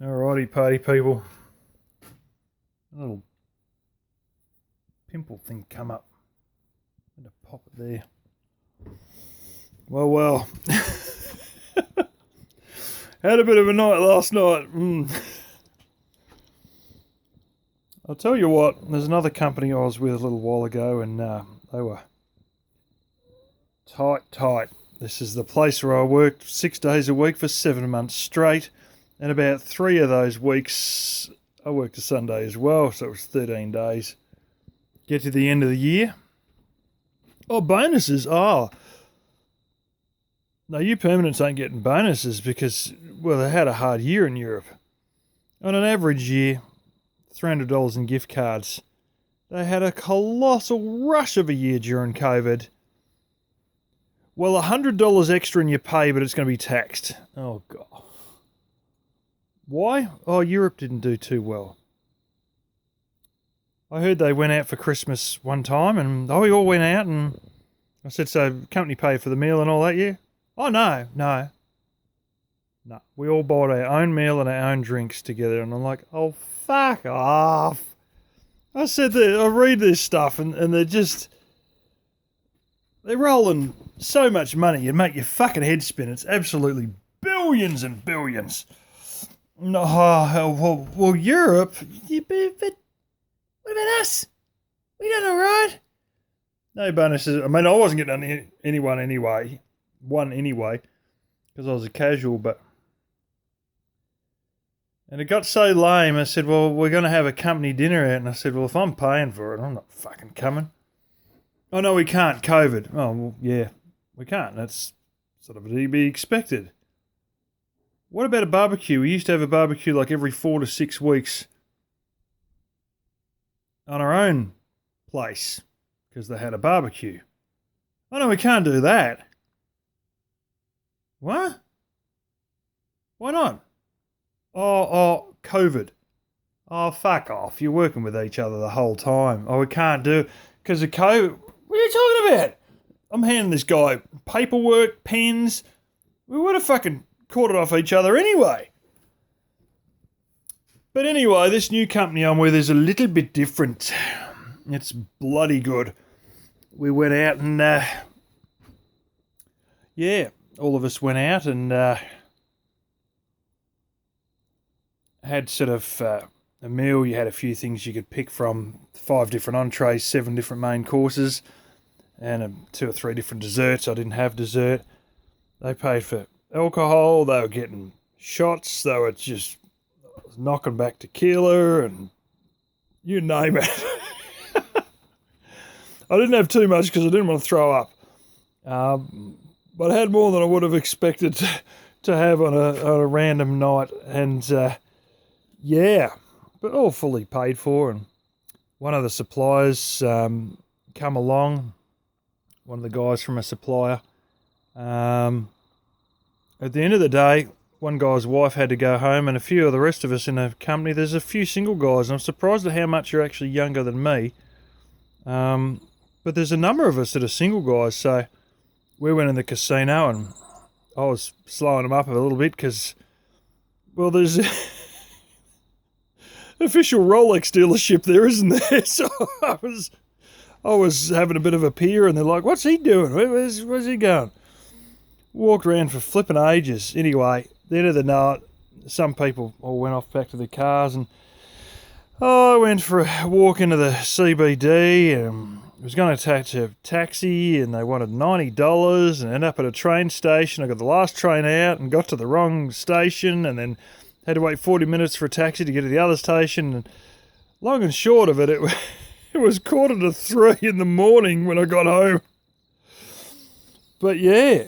Alrighty, party people. A little pimple thing come up. I'm going to pop it there. Well. Had a bit of a night last night. I'll tell you what, there's another company I was with a little while ago and they were tight. This is the place where I worked 6 days a week for 7 months straight. And about 3 of those weeks, I worked a Sunday as well, so it was 13 days. Get to the end of the year. Oh, bonuses. Oh. No, you permanents ain't getting bonuses because, well, they had a hard year in Europe. On an average year, $300 in gift cards. They had a colossal rush of a year during COVID. Well, $100 extra in your pay, but it's going to be taxed. Oh, God. Why? Oh, Europe didn't do too well. I heard they went out for Christmas one time and we all went out and I said, so company paid for the meal and all that, yeah? Oh, no. We all bought our own meal and our own drinks together and I'm like, oh, fuck off. I said that I read this stuff and they're rolling so much money it'd make your fucking head spin. It's absolutely billions and billions. No, well, Europe. But what about us? We done all right. No bonuses. I mean, I wasn't getting one anyway, because I was a casual. And it got so lame. I said, "Well, we're going to have a company dinner out," and I said, "Well, if I'm paying for it, I'm not fucking coming." Oh no, we can't. COVID. Oh well, yeah, we can't. That's sort of to be expected. What about a barbecue? We used to have a barbecue like every 4 to 6 weeks on our own place because they had a barbecue. Oh no, we can't do that. What? Why not? Oh, COVID. Oh, fuck off. You're working with each other the whole time. Oh, we can't do it because of COVID. What are you talking about? I'm handing this guy paperwork, pens. We would have fucking caught it off each other anyway. But anyway, this new company I'm with is a little bit different. It's bloody good. We went out and, all of us went out and had sort of a meal. You had a few things you could pick from, 5 different entrees, 7 different main courses, and 2 or 3 different desserts. I didn't have dessert. They paid for alcohol, they were getting shots, they were just knocking back tequila and you name it. I didn't have too much because I didn't want to throw up. But I had more than I would have expected to have on a random night. And but all fully paid for. And one of the suppliers come along, one of the guys from a supplier. At the end of the day, one guy's wife had to go home and a few of the rest of us in the company, there's a few single guys. And I'm surprised at how much you're actually younger than me. But there's a number of us that are single guys. So we went in the casino and I was slowing them up a little bit because, well, there's an official Rolex dealership there, isn't there? So I was having a bit of a peer and they're like, what's he doing? Where's he going? Walked around for flipping ages. Anyway, at the end of the night, some people all went off back to their cars and I went for a walk into the CBD and I was going to catch a taxi and they wanted $90 and ended up at a train station. I got the last train out and got to the wrong station and then had to wait 40 minutes for a taxi to get to the other station. And long and short of it, it was 2:45 in the morning when I got home. But yeah.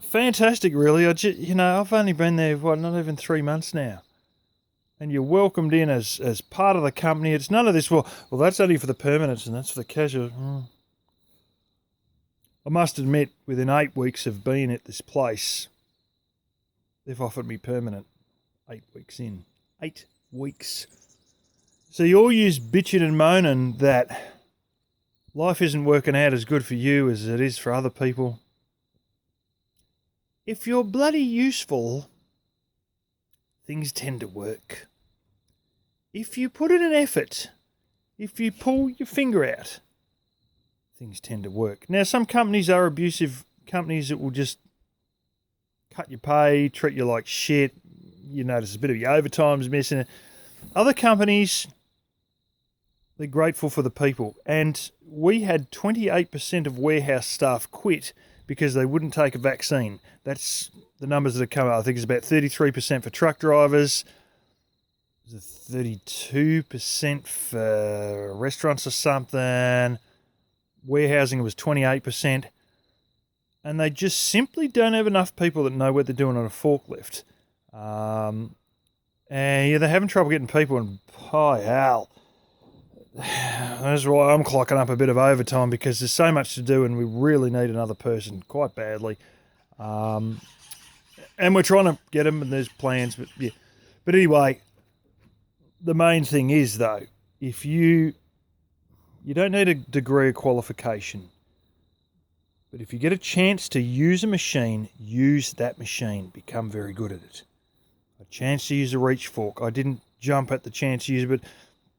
Fantastic, really. I've only been there, not even 3 months now. And you're welcomed in as part of the company. It's none of this, well, that's only for the permanents and that's for the casual. I must admit, within 8 weeks of being at this place, they've offered me permanent. 8 weeks in. 8 weeks. So you all use bitching and moaning that life isn't working out as good for you as it is for other people. If you're bloody useful, things tend to work. If you put in an effort, if you pull your finger out, things tend to work. Now, some companies are abusive companies that will just cut your pay, treat you like shit. You notice a bit of your overtime's missing. Other companies, they're grateful for the people. And we had 28% of warehouse staff quit because they wouldn't take a vaccine. That's the numbers that have come out. I think it's about 33% for truck drivers. Was it 32% for restaurants or something? Warehousing was 28%. And they just simply don't have enough people that know what they're doing on a forklift. And yeah, they're having trouble getting people, and oh, hell. That's why I'm clocking up a bit of overtime, because there's so much to do and we really need another person quite badly. And we're trying to get them, and there's plans, but yeah. But anyway, the main thing is, though, if you don't need a degree of qualification, but if you get a chance to use a machine, use that machine. Become very good at it. A chance to use a reach fork. I didn't jump at the chance to use it,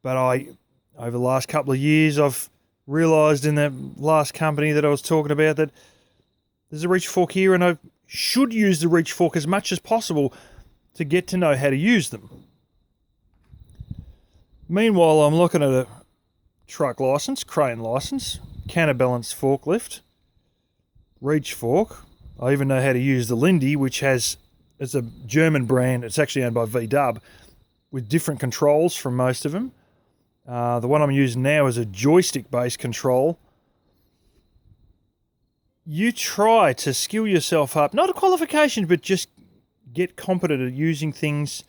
but over the last couple of years, I've realised in that last company that I was talking about that there's a reach fork here, and I should use the reach fork as much as possible to get to know how to use them. Meanwhile, I'm looking at a truck license, crane license, counterbalance forklift, reach fork. I even know how to use the Lindy, which it's a German brand. It's actually owned by VW, with different controls from most of them. The one I'm using now is a joystick-based control. You try to skill yourself up, not a qualification, but just get competent at using things.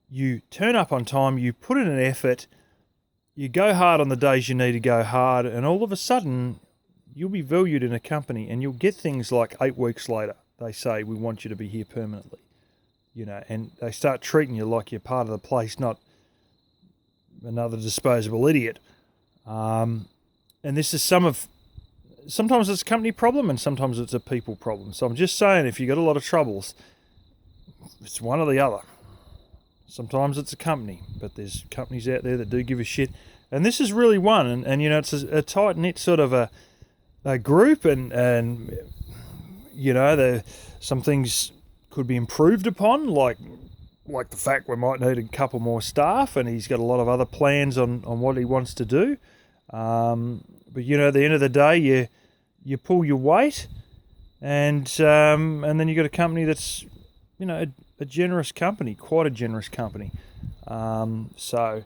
You turn up on time, you put in an effort, you go hard on the days you need to go hard, and all of a sudden, you'll be valued in a company, and you'll get things like 8 weeks later. They say, we want you to be here permanently. And they start treating you like you're part of the place, not another disposable idiot. And this is sometimes it's a company problem and sometimes it's a people problem. So I'm just saying, if you've got a lot of troubles, it's one or the other. Sometimes it's a company, but there's companies out there that do give a shit. And this is really one. And it's a tight-knit sort of a group, and some things could be improved upon, like the fact we might need a couple more staff, and he's got a lot of other plans on what he wants to do. But at the end of the day, you pull your weight, and then you got a company that's a generous company, quite a generous company. So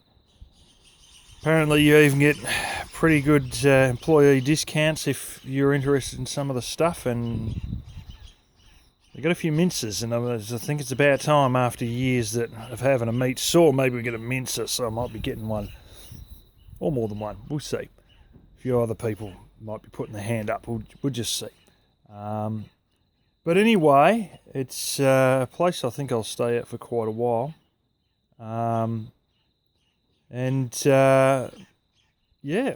apparently you even get pretty good employee discounts if you're interested in some of the stuff, and they got a few minces, and I think it's about time, after years of having a meat saw, maybe we get a mincer, so I might be getting one, or more than one. We'll see. A few other people might be putting their hand up. We'll just see. But anyway, it's a place I think I'll stay at for quite a while. Yeah.